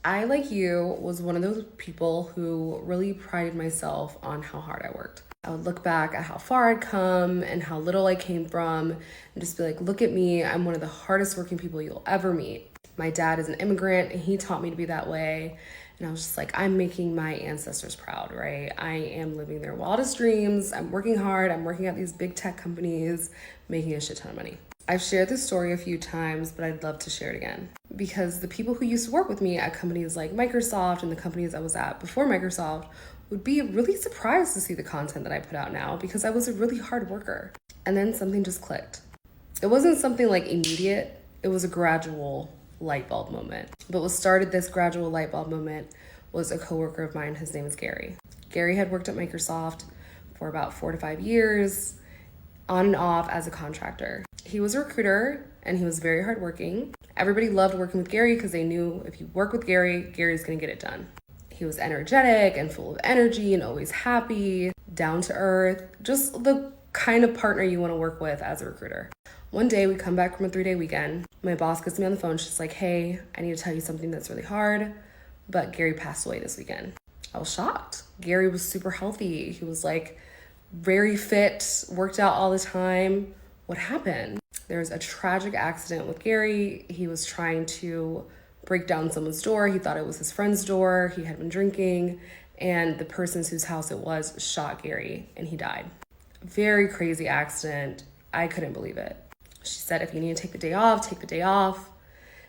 I, like you, was one of those people who really prided myself on how hard I worked. I would look back at how far I'd come and how little I came from and just be like, look at me, I'm one of the hardest working people you'll ever meet. My dad is an immigrant and he taught me to be that way. And I was just like, I'm making my ancestors proud, right? I am living their wildest dreams. I'm working hard. I'm working at these big tech companies, making a shit ton of money. I've shared this story a few times, but I'd love to share it again. Because the people who used to work with me at companies like Microsoft and the companies I was at before Microsoft would be really surprised to see the content that I put out now because I was a really hard worker. And then something just clicked. It wasn't something like immediate, it was a gradual light bulb moment. But what started this gradual light bulb moment was a coworker of mine. His name is Gary. Gary had worked at Microsoft for about 4 to 5 years, on and off as a contractor. He was a recruiter and he was very hardworking. Everybody loved working with Gary because they knew if you work with Gary, Gary's gonna get it done. He was energetic and full of energy and always happy, down to earth, just the kind of partner you want to work with as a recruiter. One day we come back from a 3-day weekend. My boss gets me on the phone. She's like, hey, I need to tell you something that's really hard, but Gary passed away this weekend. I was shocked. Gary was super healthy. He was like very fit, worked out all the time. What happened? There was a tragic accident with Gary. He was trying to break down someone's door. He thought it was his friend's door. He had been drinking, and the person whose house it was shot Gary, and he died. Very crazy accident. I couldn't believe it. She said, if you need to take the day off, take the day off,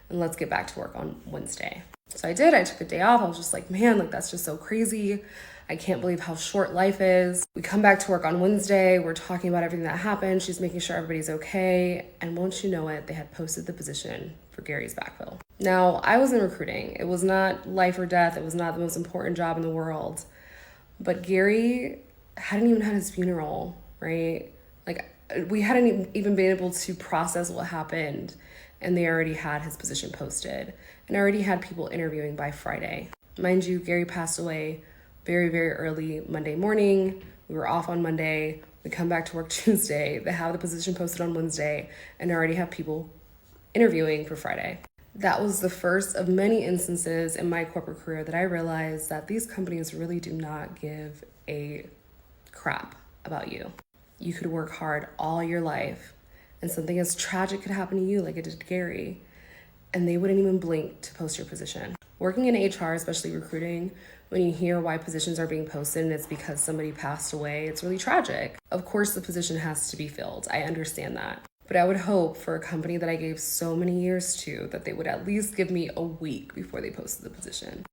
and let's get back to work on Wednesday. So I did. I took the day off. I was just like, man, like that's just so crazy. I can't believe how short life is. We come back to work on Wednesday. We're talking about everything that happened. She's making sure everybody's okay. And won't you know it, they had posted the position for Gary's backfill. Now, I was in recruiting. It was not life or death. It was not the most important job in the world. But Gary hadn't even had his funeral, right? Like, we hadn't even been able to process what happened, and they already had his position posted and already had people interviewing by Friday. Mind you, Gary passed away very, very early Monday morning. We were off on Monday. We come back to work Tuesday. They have the position posted on Wednesday and already have people interviewing for Friday. That was the first of many instances in my corporate career that I realized that these companies really do not give a crap about you. You could work hard all your life and something as tragic could happen to you like it did to Gary, and they wouldn't even blink to post your position. Working in HR, especially recruiting, when you hear why positions are being posted and it's because somebody passed away, it's really tragic. Of course, the position has to be filled. I understand that. But I would hope for a company that I gave so many years to that they would at least give me a week before they posted the position.